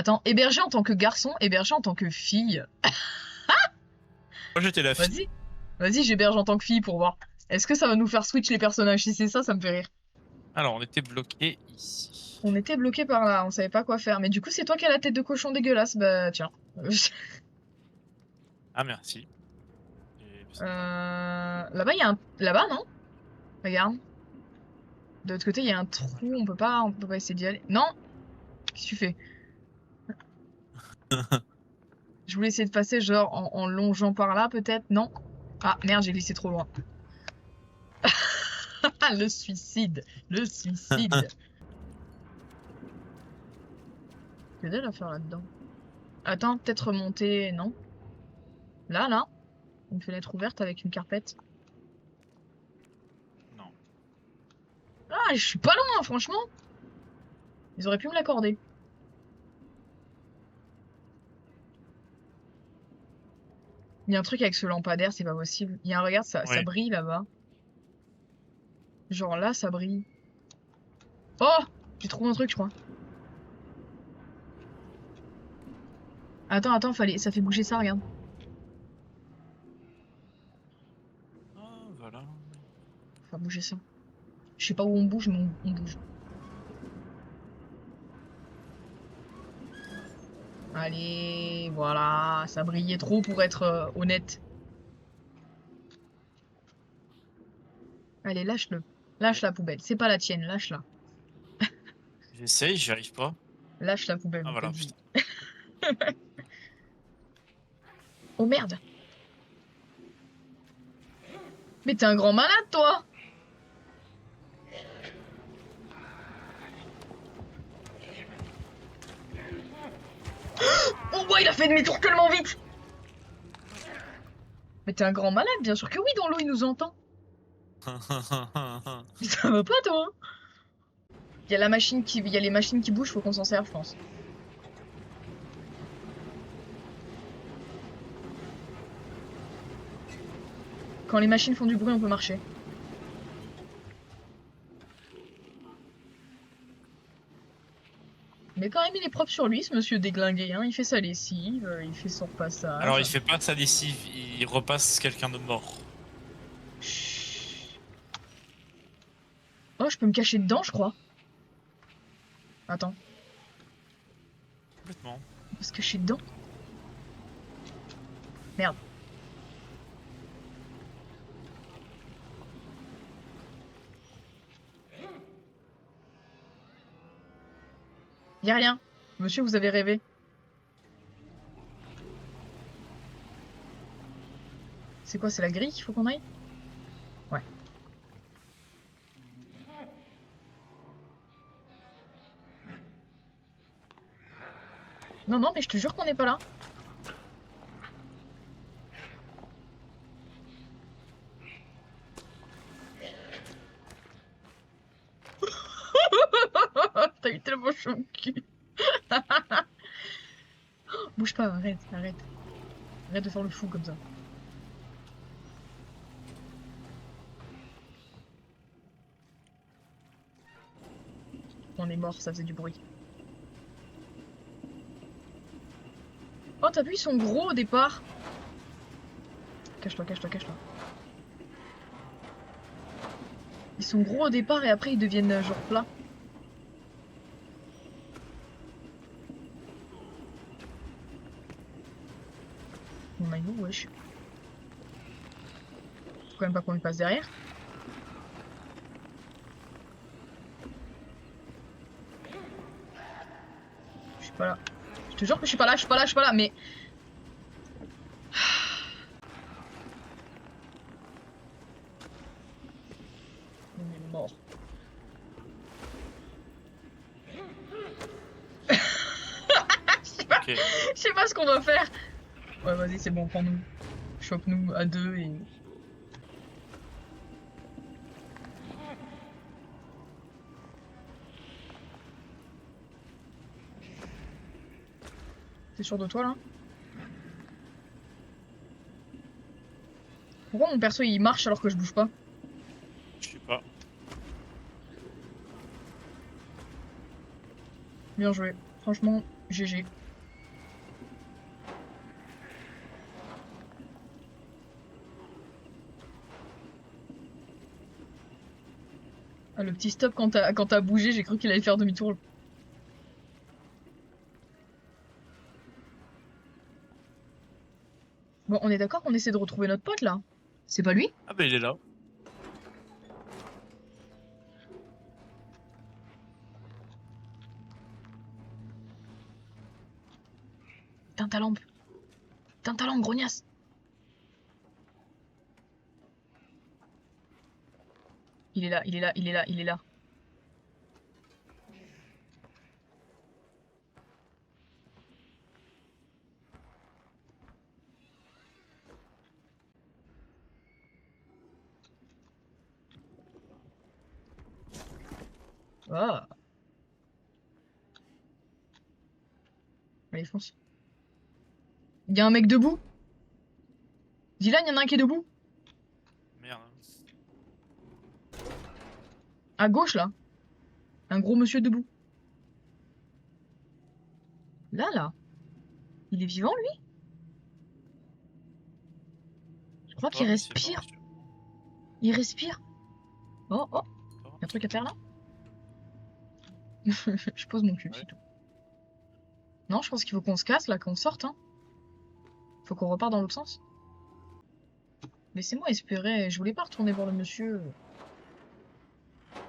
Attends, héberger en tant que garçon, héberger en tant que fille. Moi j'étais la fille. Vas-y, j'héberge en tant que fille pour voir. Est-ce que ça va nous faire switch les personnages? Si c'est ça, ça me fait rire. Alors on était bloqué ici. On était bloqué par là, on savait pas quoi faire. Mais du coup, c'est toi qui as la tête de cochon dégueulasse. Bah tiens. Ah merci. Et- Là-bas, il y a un... Là-bas, non? Regarde. De l'autre côté, il y a un trou, on peut pas essayer d'y aller. Non! Qu'est-ce que tu fais? Je voulais essayer de passer genre en longeant par là, peut-être? Non? Ah, merde, j'ai glissé trop loin. Le suicide! Le suicide! Que dalle à faire là-dedans? Attends, peut-être remonter... Non? Là? Une fenêtre ouverte avec une carpette. Non. Ah, je suis pas loin, franchement! Ils auraient pu me l'accorder. Il y a un truc avec ce lampadaire, c'est pas possible. Il y a un, regarde, ça Oui. brille là-bas. Genre là, ça brille. Oh! J'ai trouvé un truc, je crois. Attends, ça fait bouger ça, regarde. Ah voilà. Faut bouger ça. Je sais pas où on bouge, mais on bouge. Allez, voilà, ça brillait trop pour être honnête. Allez, lâche-le. Lâche la poubelle. C'est pas la tienne, lâche-la. J'essaye, j'y arrive pas. Lâche la poubelle, Ah on te voilà, le dit. putain. Oh merde! Mais t'es un grand malade, toi! Oh, ouais, il a fait demi-tour tellement vite! Mais t'es un grand malade, bien sûr que oui, dans l'eau, il nous entend. Ça va pas, toi? Il y a les machines qui bougent, faut qu'on s'en serve, je pense. Quand les machines font du bruit, on peut marcher. Mais quand même, il est propre sur lui, ce monsieur déglingué, hein. Il fait sa lessive, il fait son repassage. Alors il fait pas sa lessive, il repasse quelqu'un de mort. Chut. Oh, je peux me cacher dedans, je crois. Attends, Complètement. on peut se cacher dedans? Merde. Y'a rien. Monsieur, vous avez rêvé. C'est quoi, c'est la grille qu'il faut qu'on aille? Ouais. Non, mais je te jure qu'on n'est pas là. T'as eu tellement chaud au cul. Bouge pas, arrête. Arrête de faire le fou comme ça. On est mort, ça faisait du bruit. Oh, t'as vu, ils sont gros au départ. Cache-toi. Ils sont gros au départ et après ils deviennent genre plats. Mon maillot, wesh. Faut quand même pas qu'on lui passe derrière. Je suis pas là. Je te jure que je suis pas là, mais... On est mort. Ok. Je sais pas ce qu'on doit faire. Ouais, vas-y, c'est bon, prends-nous. Chope-nous à deux et... T'es sûr de toi, là? Pourquoi mon perso, il marche alors que je bouge pas? Je sais pas. Bien joué. Franchement, GG. Ah, le petit stop quand t'as bougé, j'ai cru qu'il allait faire demi-tour. Bon, on est d'accord qu'on essaie de retrouver notre pote là? C'est pas lui? Ah bah il est là. Éteins ta lampe. Éteins ta lampe, grognasse. Il est là, il est là, il est là, il est là. Ah. Allez, fonce. Il y a un mec debout. Dylan, il y en a un qui est debout. Merde. À gauche là. Un gros monsieur debout. Là. Il est vivant lui? Je crois qu'il Pas, mais c'est pas, respire. monsieur. Il respire. Oh, Pas. y a un truc à faire là? Je pose mon cul, Ouais. c'est tout. Non, je pense qu'il faut qu'on se casse là, qu'on sorte. Hein. Faut qu'on reparte dans l'autre sens. Laissez-moi espérer. Je voulais pas retourner voir le monsieur.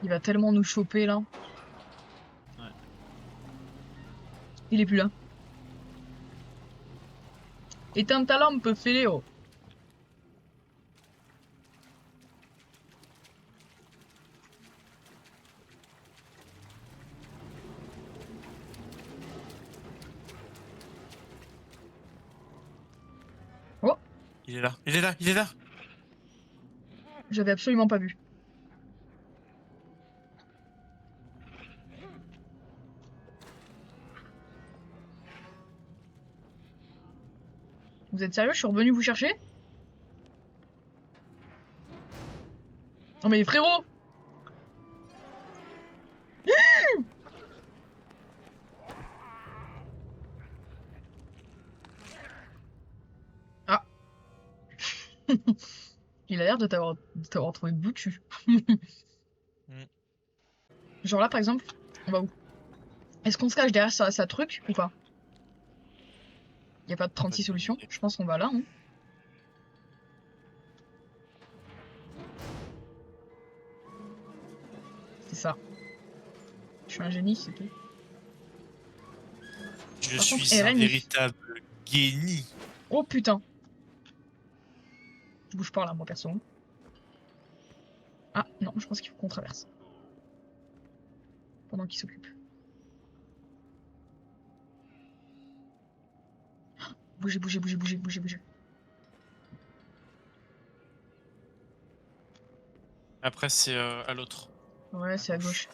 Il va tellement nous choper là. Ouais. Il est plus là. Éteins ta lampe, Féléo. Oh, Il est là, il est là, il est là. j'avais absolument pas vu. Vous êtes sérieux? Je suis revenu vous chercher? Non mais frérot! Ah. Il a l'air de t'avoir trouvé boutu. Genre là par exemple, on va où? Est-ce qu'on se cache derrière sa truc ou pas? Y a pas de 36 solutions? Je pense qu'on va là, hein. C'est ça. Je suis un génie, c'est tout. Je Par contre, suis un Eren, il- véritable génie. Oh putain! Je bouge pas là, moi perso. Ah non, je pense qu'il faut qu'on traverse. Pendant qu'il s'occupe. Bougez, bougez, bougez, bougez, bougez, bougez. Après, c'est à l'autre. Ouais, c'est à gauche.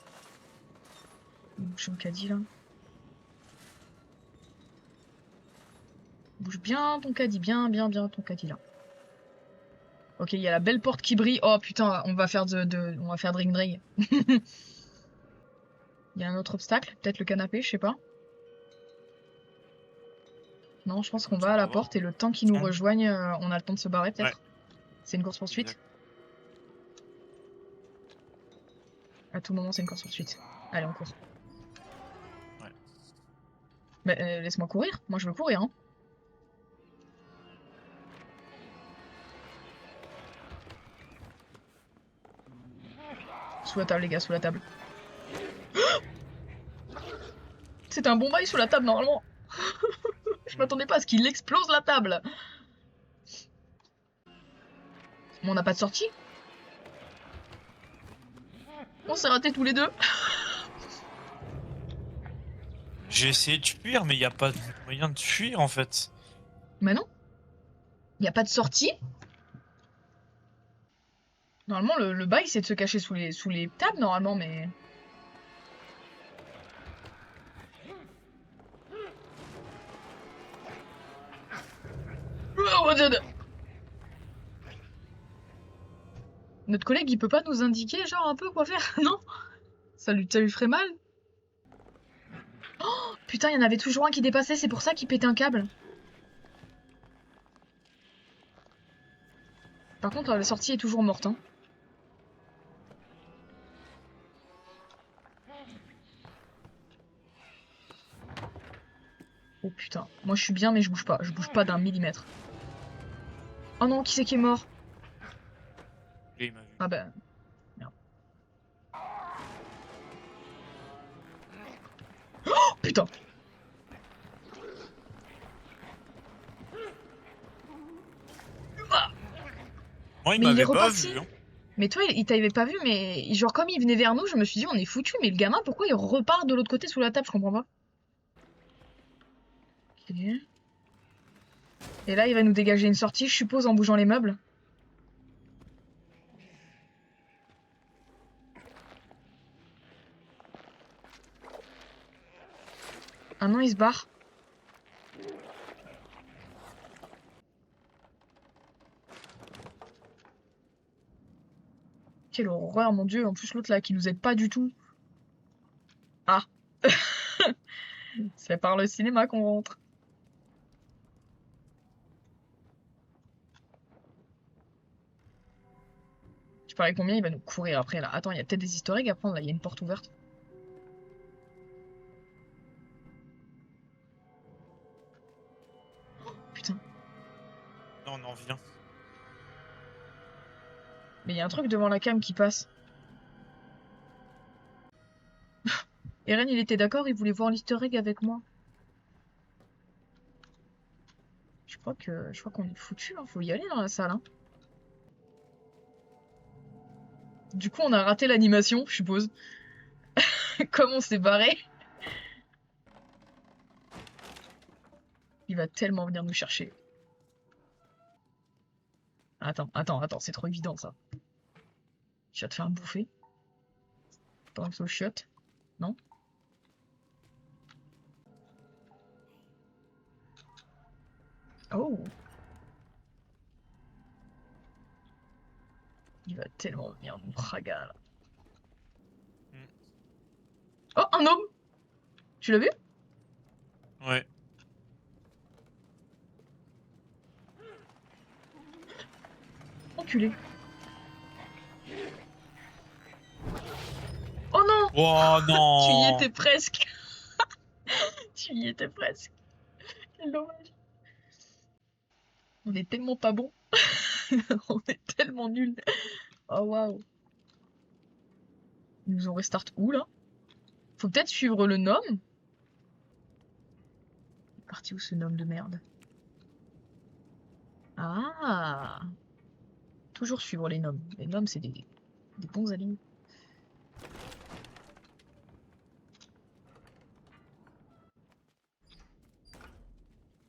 Bouge ton caddie là. Bouge bien ton caddie, bien ton caddie là. Ok, il y a la belle porte qui brille. Oh putain, on va faire on va faire drink drink. Il y a un autre obstacle, peut-être le canapé, je sais pas. Non, je pense qu'on va à la porte et le temps qu'ils nous Ouais. rejoignent, on a le temps de se barrer peut-être. Ouais. C'est une course poursuite. Exact. À tout moment, c'est une course poursuite. Allez, on court. Ouais. Bah, laisse-moi courir. Moi, je veux courir. Hein. Sous la table, les gars, sous la table. C'est un bon bail sous la table, normalement. Je m'attendais pas à ce qu'il explose la table. Mais on n'a pas de sortie. On s'est ratés tous les deux. J'ai essayé de fuir, mais il n'y a pas de moyen de fuir en fait. Mais non. Il n'y a pas de sortie. Normalement, le bail, c'est de se cacher sous les tables, normalement, mais... Oh, what the- Notre collègue, il peut pas nous indiquer, genre, un peu quoi faire, non? Ça lui ferait mal? Putain, il y en avait toujours un qui dépassait, c'est pour ça qu'il pétait un câble. Par contre, la sortie est toujours morte, hein. Oh putain, moi je suis bien mais je bouge pas d'un millimètre. Oh non, qui c'est qui est mort? Lui, il m'a vu. Ah ben, merde. Oh putain! Moi, il Mais il est m'avait pas reparti. vu. Hein. Mais toi, il t'avait pas vu, mais genre comme il venait vers nous, je me suis dit on est foutu. Mais le gamin, pourquoi il repart de l'autre côté sous la table? Je comprends pas. Ok. Et là, il va nous dégager une sortie, je suppose, en bougeant les meubles. Ah non, il se barre. Quelle horreur, mon dieu. En plus, l'autre là qui nous aide pas du tout. Ah. C'est par le cinéma qu'on rentre. Je parie combien il va nous courir après là. Attends, il y a peut-être des historiques à prendre là, il y a une porte ouverte. Putain. Non, on en vient. Mais il y a un truc devant la cam qui passe. Eren, il était d'accord, il voulait voir l'easter egg avec moi. Je crois qu'on est foutu, hein. Faut y aller dans la salle, hein. Du coup, on a raté l'animation, je suppose. Comme on s'est barré. Il va tellement venir nous chercher. Attends, c'est trop évident ça. Tu vas te faire bouffer. Pense au chiottes. Non? Oh! Il va tellement venir nous praga là. Mm. Oh, un homme! Tu l'as vu? Ouais. Enculé. Oh non! Oh Tu y non. étais presque. Tu y étais presque. Quel dommage. On est tellement pas bon. On est tellement nuls. Oh waouh. Ils nous ont restart où là? Faut peut-être suivre le nom. Il est parti où ce nom de merde? Ah! Toujours suivre les noms. Les noms, c'est des bons alliés.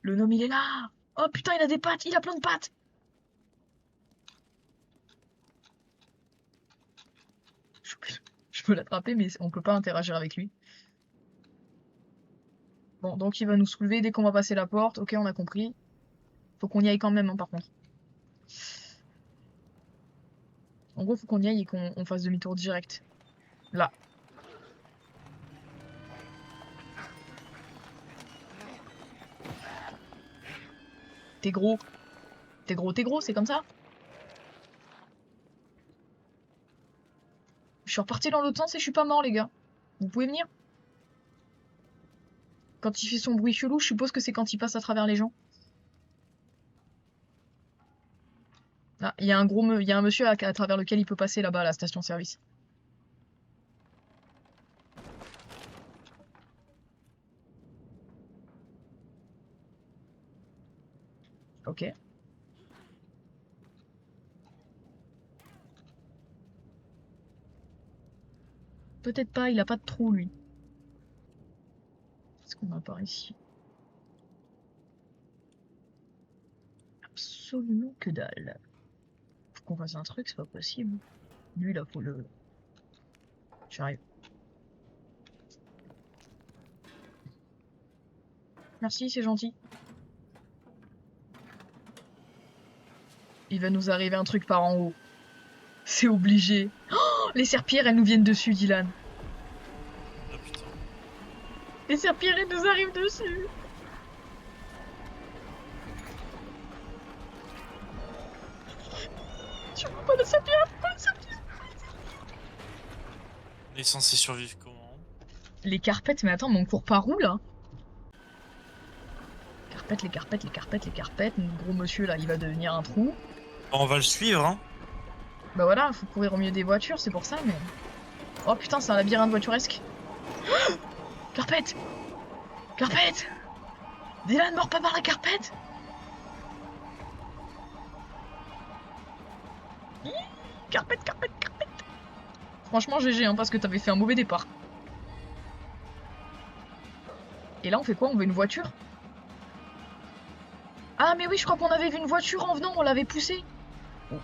Le nom, il est là! Oh putain, il a des pattes! Il a plein de pattes! Je peux l'attraper, mais on peut pas interagir avec lui. Bon, donc il va nous soulever dès qu'on va passer la porte. Ok, on a compris. Faut qu'on y aille quand même, hein, par contre. En gros, faut qu'on y aille et qu'on fasse demi-tour direct. Là. T'es gros. T'es gros, c'est comme ça? Je suis reparti dans l'autre sens et je suis pas mort, les gars. Vous pouvez venir? Quand il fait son bruit chelou, je suppose que c'est quand il passe à travers les gens. Ah, il y a un monsieur à travers lequel il peut passer là-bas à la station-service. Ok. Peut-être pas, il a pas de trou, lui. Qu'est-ce qu'on a par ici? Absolument que dalle. Faut qu'on fasse un truc, c'est pas possible. Lui, là, faut le... J'arrive. Merci, c'est gentil. Il va nous arriver un truc par en haut. C'est obligé. Oh, les serpillères, elles nous viennent dessus, Dylan. Oh putain. Les serpillères nous arrivent dessus. Tu vois pas le serpillère, pas le serpillère. On est censé survivre comment? Les carpettes, mais attends, mais on court par où là? Carpette, les carpettes, les carpettes, les carpettes. Notre gros monsieur là, il va devenir un trou. On va le suivre, hein. Bah voilà, faut courir au milieu des voitures, c'est pour ça, mais. Oh putain, c'est un labyrinthe voituresque. Carpette! Carpette! Dylan, mord pas par la carpette! Carpette, carpette, carpette! Franchement, GG, hein, parce que t'avais fait un mauvais départ. Et là, on fait quoi? On veut une voiture? Ah, mais oui, je crois qu'on avait vu une voiture en venant, on l'avait poussée.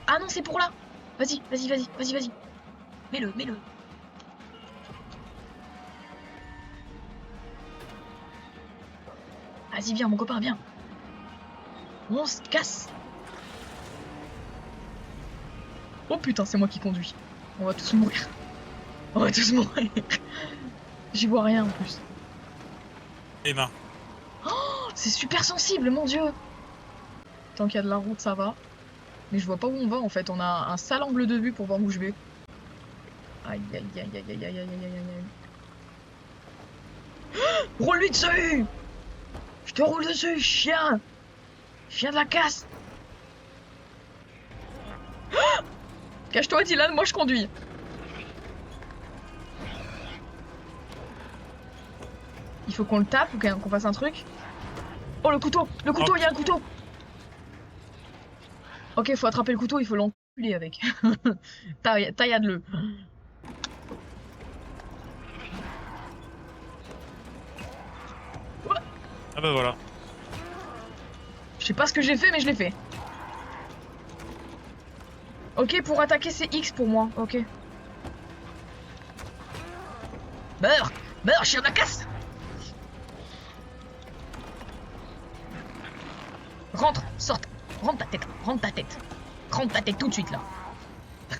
Ah non, c'est pour là! Vas-y, vas-y, vas-y, vas-y, vas-y. Mets-le, mets-le. Vas-y, viens, mon copain, viens. On se casse. Oh putain, c'est moi qui conduis. On va tous mourir. On va tous mourir. J'y vois rien en plus. Les mains. Oh, c'est super sensible, mon dieu. Tant qu'il y a de la route, ça va. Mais je vois pas où on va en fait. On a un sale angle de vue pour voir où je vais. Aïe aïe aïe aïe aïe aïe aïe aïe aïe. Roule-lui dessus! Je te roule dessus, chien! Chien de la casse! Cache-toi, Dylan, moi je conduis. Il faut qu'on le tape ou qu'on fasse un truc. Oh, le couteau! Le couteau, il y a un couteau! Ok, faut attraper le couteau, il faut l'enculer avec. Taillade-le. Ah bah voilà. Je sais pas ce que j'ai fait, mais je l'ai fait. Ok, pour attaquer, c'est X pour moi. Ok. Meurs! Meurs, chien de la casse! Rentre, sorte, rentre ta tête, rentre ta tête. Rentre ta tête tout de suite là.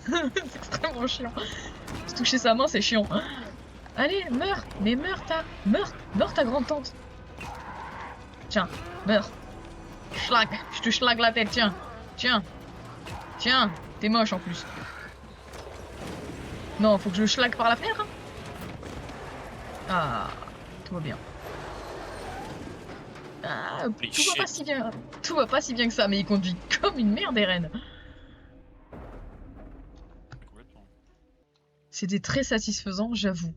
C'est extrêmement chiant. Se toucher sa main, c'est chiant. Allez, meurs! Mais meurs ta grande tante. Tiens, meurs. Schlag, je te schlag la tête, tiens. Tiens. Tiens, t'es moche en plus. Non, faut que je le schlag par la fenêtre. Ah, tout va bien. Ah, tout va pas si bien. Tout va pas si bien que ça, mais il conduit comme une merde, Eren. C'était très satisfaisant, j'avoue.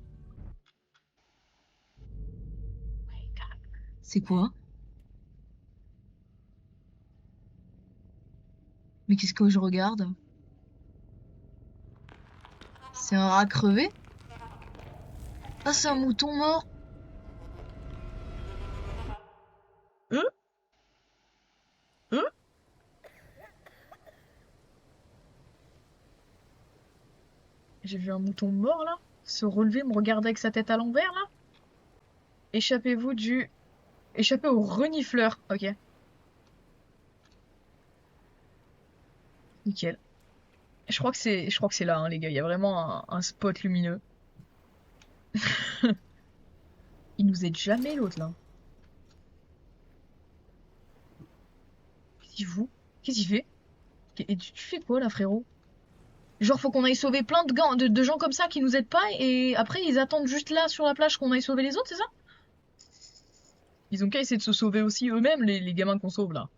C'est quoi? Mais qu'est-ce que je regarde? C'est un rat crevé? Ah, c'est un mouton mort. Hein? J'ai vu un mouton mort là, se relever, me regarder avec sa tête à l'envers là. Échappez-vous du... Échappez au renifleur. Ok. Nickel. Je crois que c'est là, hein, les gars. Il y a vraiment un spot lumineux. Il nous aide jamais l'autre là. Qu'est-ce qu'il fout? Qu'est-ce qu'il fait? Et tu fais quoi là, frérot? Genre, faut qu'on aille sauver plein de gens comme ça qui nous aident pas et après ils attendent juste là sur la plage qu'on aille sauver les autres, c'est ça? Ils ont qu'à essayer de se sauver aussi eux-mêmes, les gamins qu'on sauve là.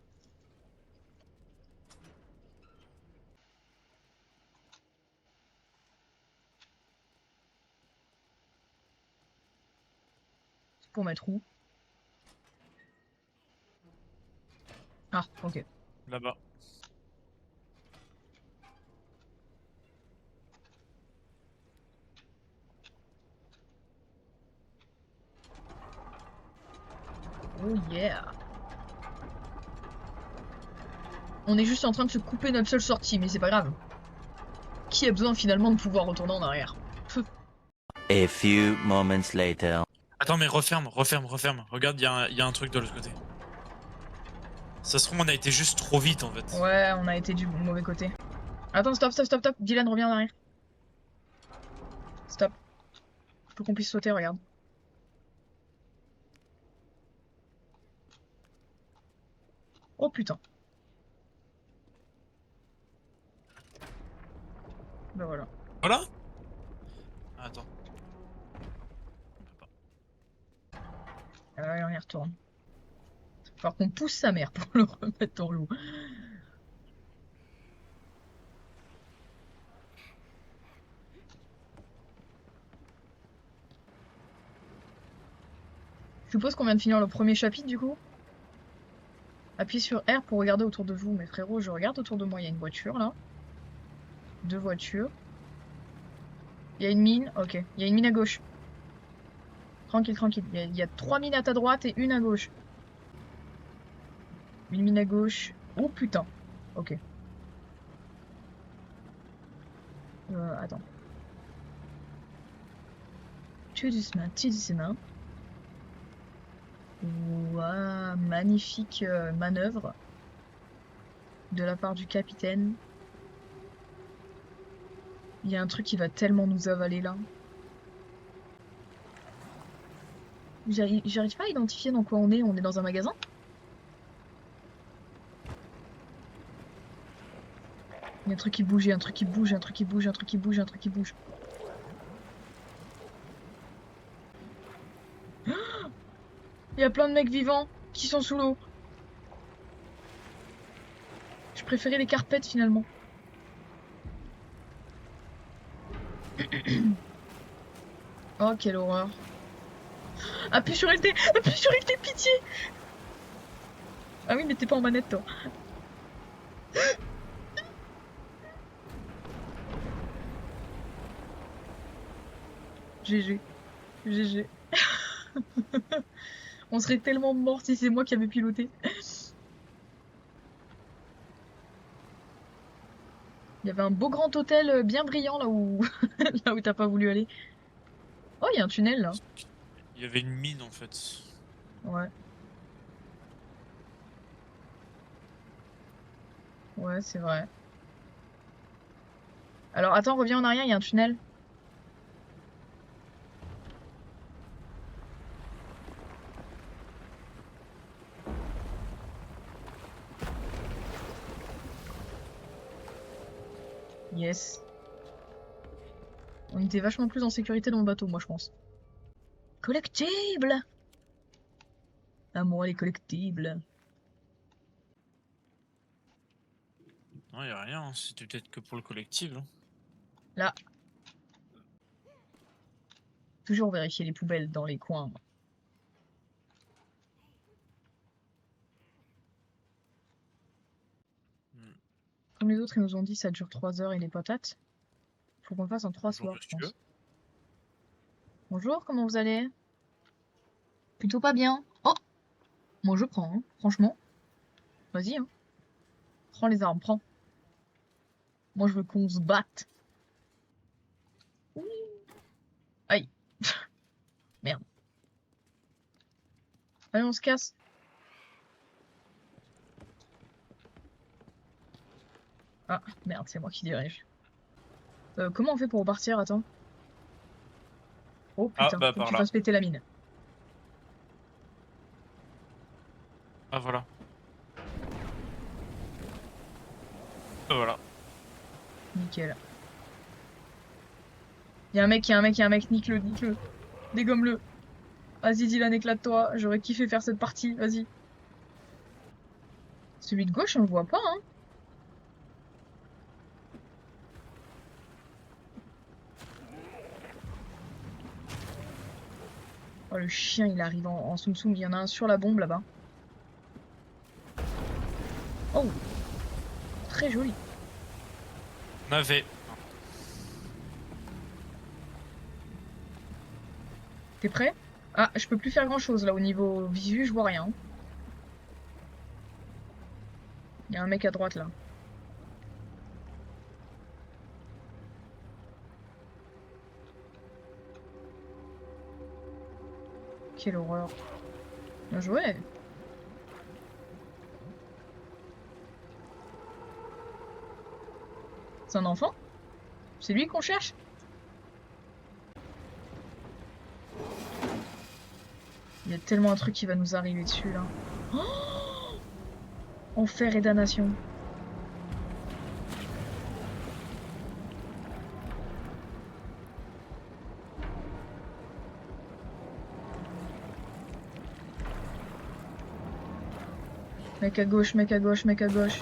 C'est pour mettre où? Ah, ok. Là-bas. Oh yeah. On est juste en train de se couper notre seule sortie, mais c'est pas grave. Qui a besoin finalement de pouvoir retourner en arrière? A few moments later. Attends, mais referme. Regarde, y a un truc de l'autre côté. Ça se trouve, on a été juste trop vite en fait. Ouais, on a été du mauvais côté. Attends, stop. Dylan, reviens en arrière. Stop. Faut qu'on puisse sauter, regarde. putain. Bah voilà. Voilà. Attends. On y retourne. Il va falloir qu'on pousse sa mère pour le remettre dans l'eau. Je suppose qu'on vient de finir le premier chapitre du coup. Appuyez sur R pour regarder autour de vous. Mais frérot, je regarde autour de moi. Il y a une voiture là. 2 voitures. Il y a une mine. Ok. Il y a une mine à gauche. Tranquille, tranquille. Il y a 3 mines à ta droite et une à gauche. Une mine à gauche. Oh putain. Ok. Attends. Tout doucement, tout doucement. Ouah, magnifique manœuvre de la part du capitaine. Il y a un truc qui va tellement nous avaler là. J'arrive pas à identifier dans quoi on est. On est dans un magasin? Il y a un truc qui bouge, il y a un truc qui bouge, un truc qui bouge, un truc qui bouge, un truc qui bouge. Il y a plein de mecs vivants qui sont sous l'eau. Je préférais les carpettes finalement. Oh, quelle horreur. Appuie sur LT, appuie sur LT, pitié. Ah oui, mais t'es pas en manette toi. GG. GG. On serait tellement mort si c'est moi qui avais piloté. Il y avait un beau grand hôtel bien brillant là où là où t'as pas voulu aller. Oh, il y a un tunnel là. Il y avait une mine en fait. Ouais. Ouais, c'est vrai. Alors attends, reviens en arrière, il y a un tunnel. Yes. On était vachement plus en sécurité dans le bateau, moi je pense. Collectible! Ah moi les collectibles. Non, y a rien, hein. C'était peut-être que pour le collectif. Hein. Là. Toujours vérifier les poubelles dans les coins. Comme les autres, ils nous ont dit ça dure 3 heures et les patates. Faut qu'on le fasse en 3 soirs, je pense. Bonjour, comment vous allez? Plutôt pas bien. Oh! Moi je prends, hein. Franchement. Vas-y, hein. Prends les armes, prends. Moi je veux qu'on se batte. Aïe. Merde. Allez, on se casse. Ah, merde, c'est moi qui dirige. Comment on fait pour repartir? Attends. Oh Ah, putain, bah faut que par tu là. fasses péter la mine. Ah, voilà. Ah, voilà. Nickel. Y'a un mec, y'a un mec, y'a un mec, nique-le, nique-le. Dégomme-le. Vas-y, Dylan, éclate-toi. J'aurais kiffé faire cette partie, vas-y. Celui de gauche, on le voit pas, hein. Oh, le chien, il arrive en soum soum. Il y en a un sur la bombe, là-bas. Oh. Très joli. On avait. T'es prêt? Ah, je peux plus faire grand-chose, là, au niveau visu, je vois rien. Il y a un mec à droite, là. Quelle horreur. Bien joué. C'est un enfant? C'est lui qu'on cherche? Il y a tellement un truc qui va nous arriver dessus, là. Oh, Enfer et damnation. Mec à gauche, mec à gauche, mec à gauche.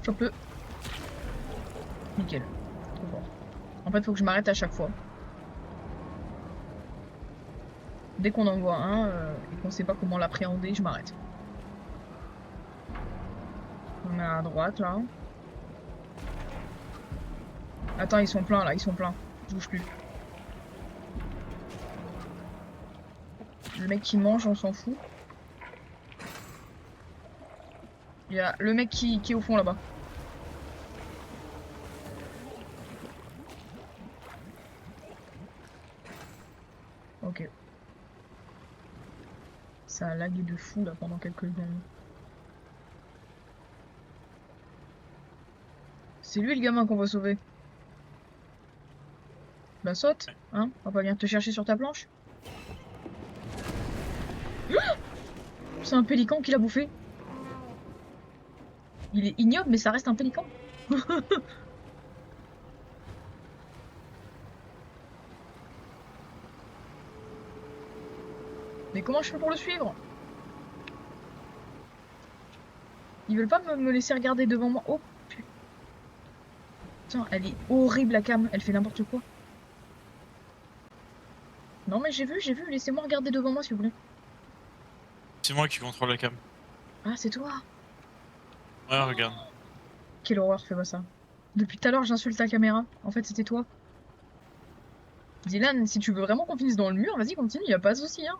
Chope-le. Nickel. Trop fort. En fait, faut que je m'arrête à chaque fois. Dès qu'on en voit un et qu'on sait pas comment l'appréhender, je m'arrête. On est à droite là. Attends, ils sont pleins là, ils sont pleins. Je bouge plus. Le mec qui mange, on s'en fout. Il y a le mec qui est au fond là-bas. Ok. Ça a lagué de fou là pendant quelques secondes. C'est lui le gamin qu'on va sauver. Bah saute, hein? On va pas venir te chercher sur ta planche. C'est un pélican qui l'a bouffé. Il est ignoble, mais ça reste un pélican. Mais comment je fais pour le suivre? Ils veulent pas me laisser regarder devant moi. Oh putain, elle est horrible la cam, elle fait n'importe quoi. Non mais j'ai vu, laissez-moi regarder devant moi s'il vous plaît. C'est moi qui contrôle la cam. Ah c'est toi. Ouais, regarde. Quelle horreur, fais pas ça. Depuis tout à l'heure j'insulte ta caméra, en fait c'était toi. Dylan, si tu veux vraiment qu'on finisse dans le mur, vas-y continue, y a pas de souci hein.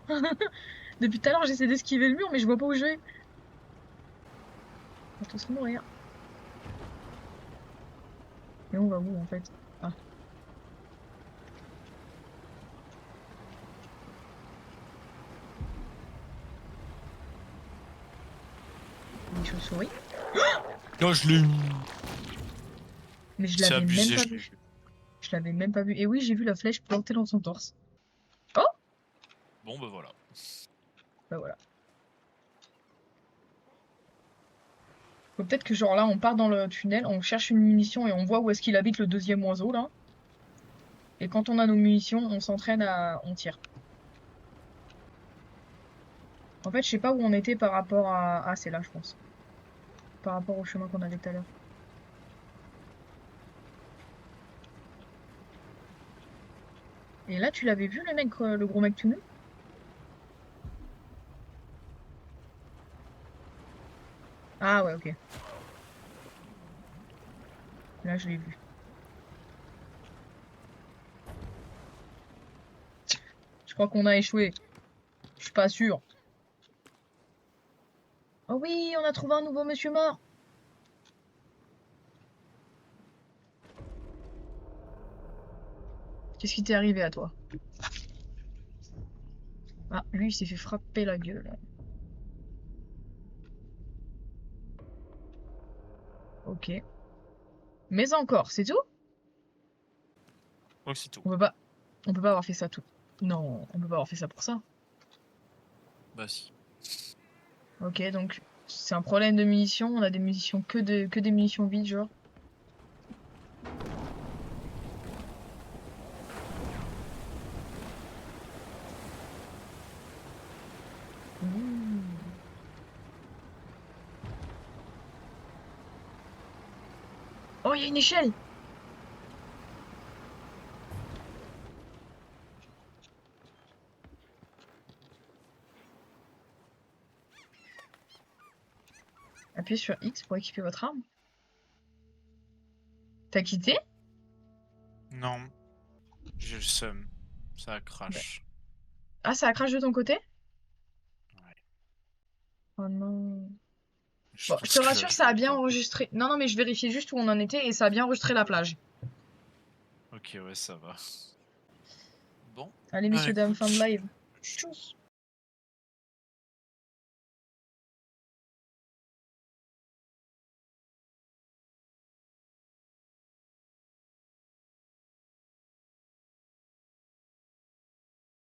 Depuis tout à l'heure j'essaie d'esquiver le mur mais je vois pas où je vais. On va tous mourir. Mais on va où en fait? Ah. Une chauve-souris. Non, je l'ai eu. Mais je C'est l'avais même abusé, pas je l'ai vu. eu. Je l'avais même pas vu. Et oui, j'ai vu la flèche plantée dans son torse. Bon, bah voilà. Bah voilà. Faut peut-être que genre là, on part dans le tunnel, on cherche une munition et on voit où est-ce qu'il habite le deuxième oiseau là. Et quand on a nos munitions, on s'entraîne à... on tire. En fait, je sais pas où on était par rapport à... Ah, c'est là, je pense. Par rapport au chemin qu'on avait tout à l'heure. Et là, tu l'avais vu le mec, le gros mec tout nu? Ah ouais, ok. Là, je l'ai vu. Je crois qu'on a échoué. Je suis pas sûre. Oh oui, on a trouvé un nouveau monsieur mort. Qu'est-ce qui t'est arrivé à toi? Ah, lui, il s'est fait frapper la gueule. Ok. Mais encore, c'est tout? Je crois que c'est tout. On peut pas... On peut pas avoir fait ça tout. Non, on peut pas avoir fait ça pour ça. Bah si. Ok, donc c'est un problème de munitions. On a des munitions que des munitions vides, genre. Ouh. Oh, il y a une échelle! Appuyez sur X pour équiper votre arme. T'as quitté? Non. J'ai le seum. Ça Bah. crache. Ah, ça a crash de ton côté? Ouais. Oh non. Je Bon, je pense te que rassure, je ça a peux bien pas. enregistré. Non, non, mais je vérifiais juste où on en était et ça a bien enregistré la plage. Ok, ouais, ça va. Bon. Allez, Bah messieurs, dames, écoute. fin de live. je- Tchou.